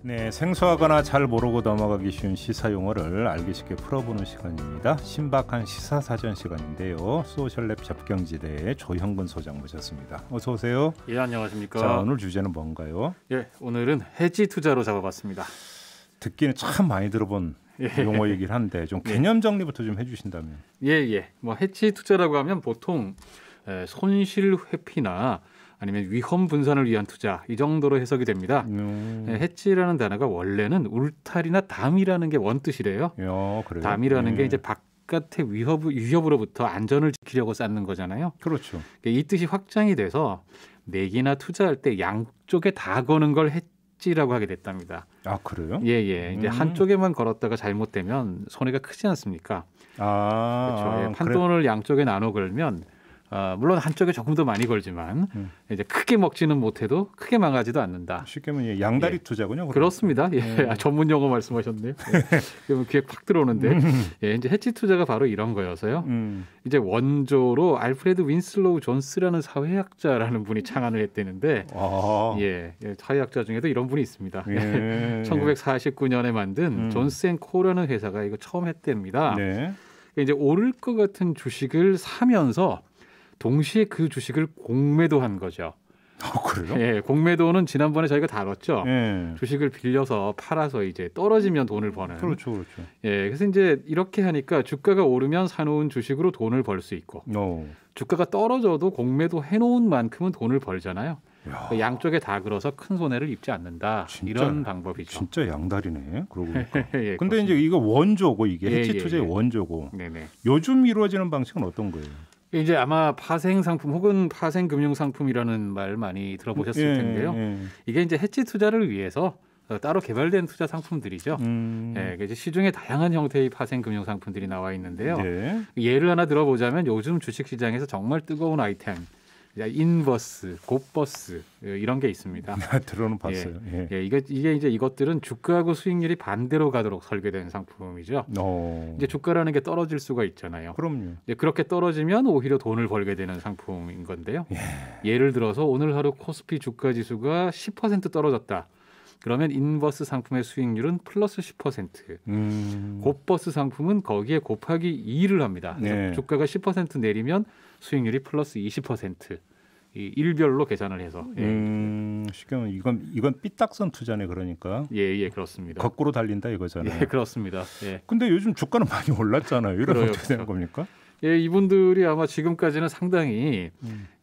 네, 생소하거나 잘 모르고 넘어가기 쉬운 시사 용어를 알기 쉽게 풀어보는 시간입니다. 신박한 시사사전 시간인데요. 소셜랩 접경지대의 조형근 소장 모셨습니다. 어서 오세요. 예, 안녕하십니까. 자, 오늘 주제는 뭔가요? 예, 오늘은 해지 투자로 잡아봤습니다. 듣기는 참 많이 들어본 용어 얘기를 한데 좀 개념 정리부터 좀 해주신다면. 예. 뭐 해지 투자라고 하면 보통 손실 회피나 아니면 위험 분산을 위한 투자 이 정도로 해석이 됩니다. 해지라는 단어가 원래는 울타리나 담이라는 게 원뜻이래요. 그래요? 담이라는 게 이제 바깥의 위협으로부터 안전을 지키려고 쌓는 거잖아요. 그렇죠. 이 뜻이 확장이 돼서 내기나 투자할 때 양쪽에 다 거는 걸 해지라고 하게 됐답니다. 아, 그래요? 예. 이제 한쪽에만 걸었다가 잘못되면 손해가 크지 않습니까? 그렇죠. 판돈을 양쪽에 나눠 걸면 물론 한쪽에 조금 더 많이 걸지만 이제 크게 먹지는 못해도 크게 망하지도 않는다. 쉽게 말하면 양다리 투자군요. 그렇습니다. 전문 용어 말씀하셨네요. 그러면 귀에 팍 들어오는데 이제 해지 투자가 바로 이런 거여서요. 이제 원조로 알프레드 윈슬로우 존스라는 사회학자라는 분이 창안을 했다는데 사회학자 중에도 이런 분이 있습니다. 1949년에 만든 존스앤코라는 회사가 이거 처음 했답니다. 이제 오를 것 같은 주식을 사면서 동시에 그 주식을 공매도한 거죠. 그래요? 예, 공매도는 지난번에 저희가 다뤘죠. 주식을 빌려서 팔아서 이제 떨어지면 돈을 버는. 그렇죠. 예, 그래서 이제 이렇게 하니까 주가가 오르면 사놓은 주식으로 돈을 벌 수 있고, 주가가 떨어져도 공매도 해놓은 만큼은 돈을 벌잖아요. 양쪽에 다 걸어서 큰 손해를 입지 않는다. 이런 방법이죠. 진짜 양다리네. 그러고 보니까. 근데 이제 이거 원조고 이게 해지 투자의 원조고. 네네. 요즘 이루어지는 방식은 어떤 거예요? 이제 아마 파생 상품 혹은 파생 금융 상품이라는 말 많이 들어보셨을 텐데요. 이게 이제 해지 투자를 위해서 따로 개발된 투자 상품들이죠. 이제 시중에 다양한 형태의 파생 금융 상품들이 나와 있는데요. 예를 하나 들어보자면 요즘 주식 시장에서 정말 뜨거운 아이템. 인버스, 곱버스 이런 게 있습니다. 들어는 봤어요. 이게 이제 이것들은 주가하고 수익률이 반대로 가도록 설계된 상품이죠. 이제 주가라는 게 떨어질 수가 있잖아요. 그럼요. 이제 그렇게 떨어지면 오히려 돈을 벌게 되는 상품인 건데요. 예를 들어서 오늘 하루 코스피 주가 지수가 10% 떨어졌다. 그러면 인버스 상품의 수익률은 플러스 10%. 곱버스 상품은 거기에 곱하기 2를 합니다. 그래서 주가가 10% 내리면 수익률이 플러스 20%. 이 일별로 계산을 해서. 쉽게 말하면 이건 삐딱선 투자네 그러니까. 예, 그렇습니다. 거꾸로 달린다 이거잖아요. 예, 그렇습니다. 근데 요즘 주가는 많이 올랐잖아요. 이러면 어떻게 되는 겁니까? 예, 이분들이 아마 지금까지는 상당히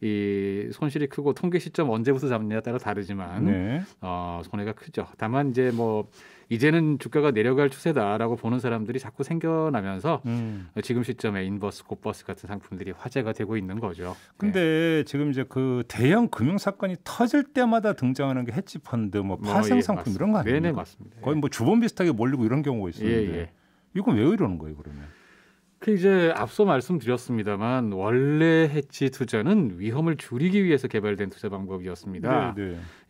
이 손실이 크고 통계 시점 언제부터 잡느냐에 따라 다르지만 손해가 크죠. 다만 이제 뭐 이제는 주가가 내려갈 추세다라고 보는 사람들이 자꾸 생겨나면서 지금 시점에 인버스, 곱버스 같은 상품들이 화제가 되고 있는 거죠. 근데 지금 이제 그 대형 금융 사건이 터질 때마다 등장하는 게 해지 펀드, 뭐 파생 상품 이런 거 아닙니까? 네네, 맞습니다. 거의 뭐 주범 비슷하게 몰리고 이런 경우가 있었는데 이건 왜 이러는 거예요, 그러면? 그 이제 앞서 말씀드렸습니다만 원래 해지 투자는 위험을 줄이기 위해서 개발된 투자 방법이었습니다.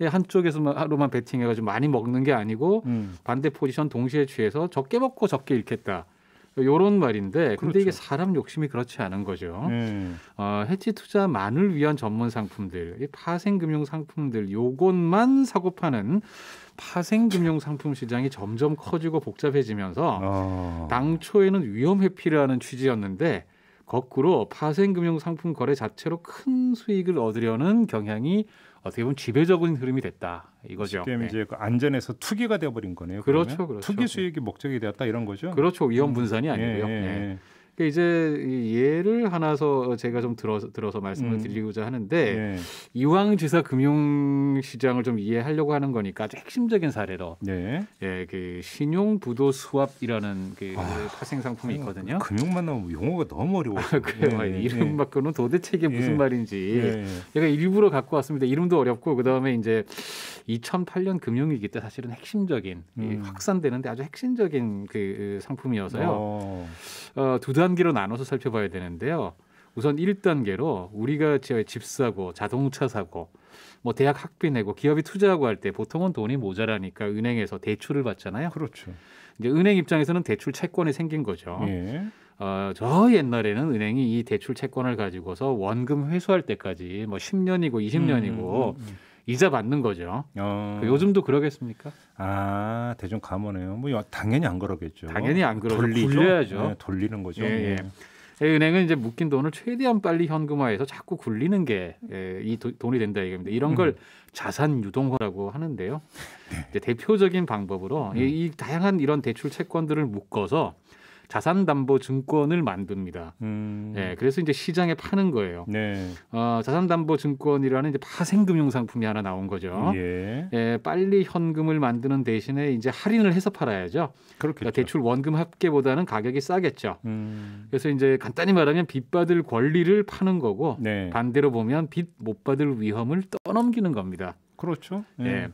한쪽에서만 베팅해가지고 많이 먹는 게 아니고 반대 포지션 동시에 취해서 적게 먹고 적게 잃겠다. 이런 말인데 근데 이게 사람 욕심이 그렇지 않은 거죠. 해지 투자만을 위한 전문 상품들, 파생 금융 상품들 요것만 사고 파는 파생 금융 상품 시장이 점점 커지고 복잡해지면서 당초에는 위험 회피라는 취지였는데 거꾸로 파생 금융 상품 거래 자체로 큰 수익을 얻으려는 경향이 어떻게 보면 지배적인 흐름이 됐다 이거죠. 쉽게 이제 그 안전에서 투기가 되어버린 거네요. 그렇죠. 투기 수익이 목적이 되었다 이런 거죠. 그렇죠. 위험 분산이 아니고요. 이제 예를 하나서 제가 좀 들어서 말씀을 드리고자 하는데 이왕지사 금융시장을 좀 이해하려고 하는 거니까 아주 핵심적인 사례로 그 신용부도 수합이라는 그 파생 상품이 있거든요. 금융만 나오면 용어가 너무 어려워요. 그래요. 이름 바꾸는 도대체 이게 무슨 말인지 제가 일부러 갖고 왔습니다. 이름도 어렵고 그다음에 이제 2008년 금융위기 때 사실은 핵심적인 확산되는데 아주 핵심적인 그 상품이어서요. 두 단계로 나눠서 살펴봐야 되는데요. 우선 1단계로 우리가 집 사고 자동차 사고 뭐 대학 학비 내고 기업이 투자하고 할 때 보통은 돈이 모자라니까 은행에서 대출을 받잖아요. 그렇죠. 이제 은행 입장에서는 대출 채권이 생긴 거죠. 저 옛날에는 은행이 이 대출 채권을 가지고서 원금 회수할 때까지 뭐 10년이고 20년이고 이자 받는 거죠. 요즘도 그러겠습니까? 아, 대중 감원해요. 뭐 당연히 안 그러겠죠. 당연히 안 그러죠. 돌리죠. 굴려야죠. 네, 돌리는 거죠. 예, 예. 은행은 이제 묶인 돈을 최대한 빨리 현금화해서 자꾸 굴리는 게 이 돈이 된다 이겁니다. 이런 걸 자산 유동화라고 하는데요. 이제 대표적인 방법으로 이 다양한 이런 대출 채권들을 묶어서 자산담보증권을 만듭니다. 예, 그래서 이제 시장에 파는 거예요. 네. 자산담보증권이라는 이제 파생금융 상품이 하나 나온 거죠. 예. 예, 빨리 현금을 만드는 대신에 이제 할인을 해서 팔아야죠. 그러니까 대출 원금 합계보다는 가격이 싸겠죠. 그래서 이제 간단히 말하면 빚 받을 권리를 파는 거고 네. 반대로 보면 빚 못 받을 위험을 떠넘기는 겁니다. 그렇죠. 예.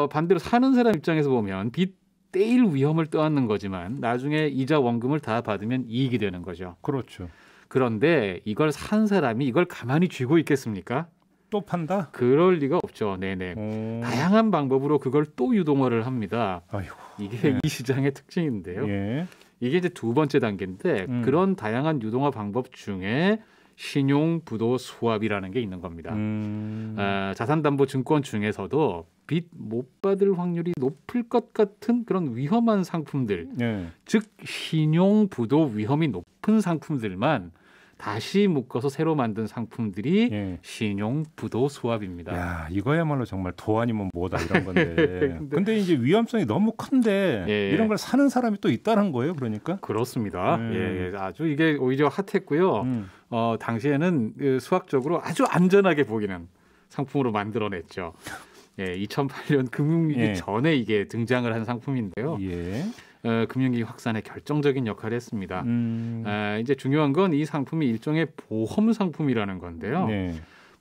반대로 사는 사람 입장에서 보면 빚 떼일 위험을 떠안는 거지만 나중에 이자 원금을 다 받으면 이익이 되는 거죠. 그렇죠. 그런데 이걸 산 사람이 이걸 가만히 쥐고 있겠습니까? 또 판다? 그럴 리가 없죠. 네네. 다양한 방법으로 그걸 또 유동화를 합니다. 아이고, 이게 이 시장의 특징인데요. 예. 이게 이제 두 번째 단계인데 그런 다양한 유동화 방법 중에 신용부도 수합이라는 게 있는 겁니다. 자산담보증권 중에서도 빚 못 받을 확률이 높을 것 같은 그런 위험한 상품들, 즉 신용부도 위험이 높은 상품들만 다시 묶어서 새로 만든 상품들이 신용부도 수합입니다. 야, 이거야말로 정말 도 아니면 뭐다 이런 건데. 근데 이제 위험성이 너무 큰데 이런 걸 사는 사람이 또 있다는 거예요, 그러니까? 그렇습니다. 예, 아주 이게 오히려 핫했고요. 당시에는 수학적으로 아주 안전하게 보이는 상품으로 만들어냈죠. 예, 2008년 금융위기 전에 이게 등장을 한 상품인데요. 금융위기 확산에 결정적인 역할을 했습니다. 이제 중요한 건 이 상품이 일종의 보험 상품이라는 건데요.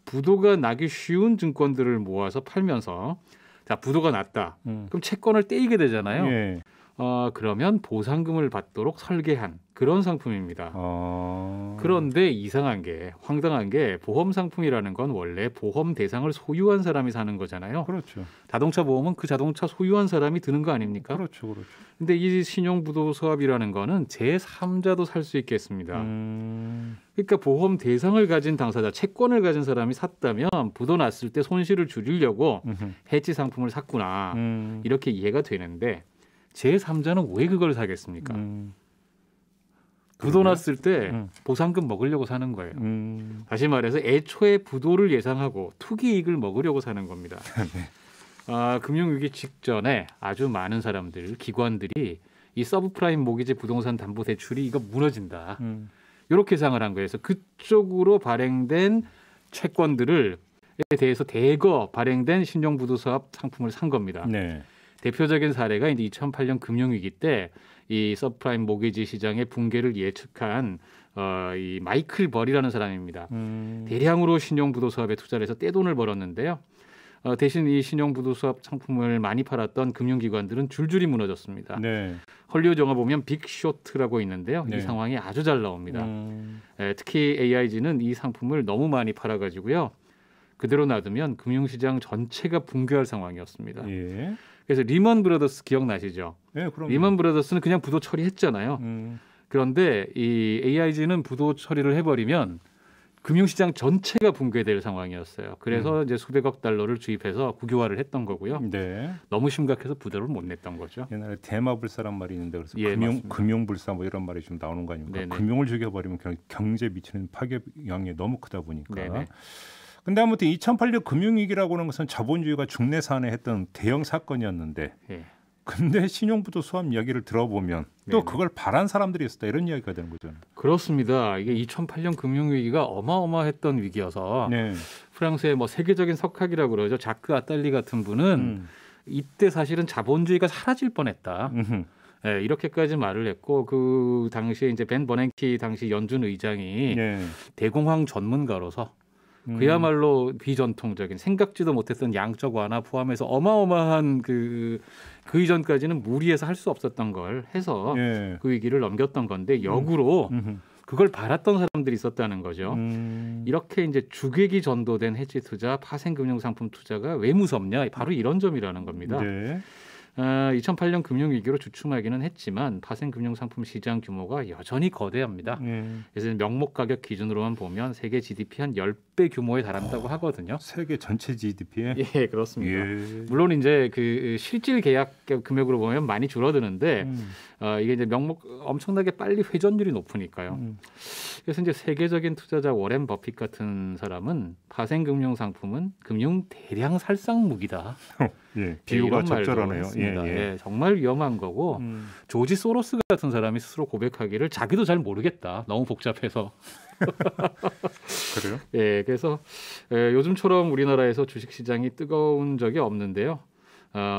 부도가 나기 쉬운 증권들을 모아서 팔면서 자, 부도가 났다. 그럼 채권을 떼이게 되잖아요. 그러면 보상금을 받도록 설계한 그런 상품입니다. 그런데 이상한 게 황당한 게 보험 상품이라는 건 원래 보험 대상을 소유한 사람이 사는 거잖아요. 그렇죠. 자동차 보험은 그 자동차 소유한 사람이 드는 거 아닙니까? 그렇죠, 그렇죠. 근데 이 신용부도 수합이라는 거는 제3자도 살 수 있겠습니다. 그러니까 보험 대상을 가진 당사자, 채권을 가진 사람이 샀다면 부도 났을 때 손실을 줄이려고 해지 상품을 샀구나. 이렇게 이해가 되는데 제3자는 왜 그걸 사겠습니까? 부도 났을 때 보상금 먹으려고 사는 거예요. 다시 말해서 애초에 부도를 예상하고 투기 이익을 먹으려고 사는 겁니다. 금융위기 직전에 아주 많은 사람들, 기관들이 이 서브프라임 모기지 부동산 담보대출이 이거 무너진다. 이렇게 예상을 한 거예요. 그래서 그쪽으로 발행된 채권들에 대해서 대거 발행된 신용부도수합 상품을 산 겁니다. 대표적인 사례가 이제 2008년 금융위기 때 이 서브프라임 모기지 시장의 붕괴를 예측한 이 마이클 벌이라는 사람입니다. 대량으로 신용부도수합에 투자를 해서 떼돈을 벌었는데요. 대신 이 신용부도수합 상품을 많이 팔았던 금융기관들은 줄줄이 무너졌습니다. 헐리우드 영화 보면 빅쇼트라고 있는데요. 이 상황이 아주 잘 나옵니다. 특히 AIG는 이 상품을 너무 많이 팔아가지고요. 그대로 놔두면 금융시장 전체가 붕괴할 상황이었습니다. 그래서 리먼 브라더스 기억나시죠? 그럼요. 리먼 브라더스는 그냥 부도 처리했잖아요. 그런데 이 AIG는 부도 처리를 해버리면 금융시장 전체가 붕괴될 상황이었어요. 그래서 이제 수백억 달러를 주입해서 국유화를 했던 거고요. 너무 심각해서 부도를 못 냈던 거죠. 옛날에 대마불사란 말이 있는데 그래서 금융불사 뭐 이런 말이 좀 나오는 거 아닙니까? 금융을 죽여버리면 경제에 미치는 파괴량이 너무 크다 보니까. 근데 아무튼 2008년 금융위기라고 하는 것은 자본주의가 중내 산에 했던 대형 사건이었는데 근데 신용부도 수합 이야기를 들어보면 또 그걸 바란 사람들이 있었다 이런 이야기가 되는 거죠. 그렇습니다. 이게 2008년 금융위기가 어마어마했던 위기여서 프랑스의 뭐 세계적인 석학이라고 그러죠. 자크 아딸리 같은 분은 이때 사실은 자본주의가 사라질 뻔했다. 이렇게까지 말을 했고 그 당시에 이제 벤 버냉키 당시 연준 의장이 대공황 전문가로서 그야말로 비전통적인 생각지도 못했던 양적 완화 포함해서 어마어마한 그 이전까지는 무리해서 할 수 없었던 걸 해서 그 위기를 넘겼던 건데 역으로 그걸 바랐던 사람들이 있었다는 거죠. 이렇게 이제 주객이 전도된 해지 투자, 파생 금융 상품 투자가 왜 무섭냐? 바로 이런 점이라는 겁니다. 2008년 금융위기로 주춤하기는 했지만 파생금융상품 시장 규모가 여전히 거대합니다. 그래서 명목 가격 기준으로만 보면 세계 GDP 한 10배 규모에 달한다고 하거든요. 세계 전체 GDP에? 예, 그렇습니다. 예. 물론 이제 그 실질 계약 금액으로 보면 많이 줄어드는데 이게 이제 명목 엄청나게 빨리 회전율이 높으니까요. 그래서 이제 세계적인 투자자 워렌 버핏 같은 사람은 파생 금융 상품은 금융 대량 살상 무기다. 예, 비유가 적절하네요. 예, 정말 위험한 거고 조지 소로스 같은 사람이 스스로 고백하기를 자기도 잘 모르겠다. 너무 복잡해서. 그래요? 예, 그래서 요즘처럼 우리나라에서 주식시장이 뜨거운 적이 없는데요.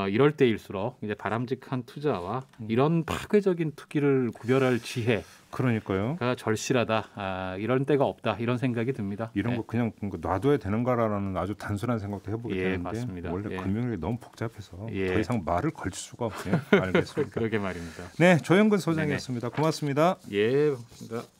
이럴 때일수록 이제 바람직한 투자와 이런 파괴적인 투기를 구별할 지혜. 그러니까요. 절실하다. 이런 때가 없다. 이런 생각이 듭니다. 이런 거 그냥 놔둬야 되는가라는 아주 단순한 생각도 해보게 되는데 맞습니다. 원래 금융이 너무 복잡해서 더 이상 말을 걸 수가 없네요. 알겠습니다. 그러게 말입니다. 네, 조영근 소장이었습니다. 고맙습니다. 예, 고맙습니다.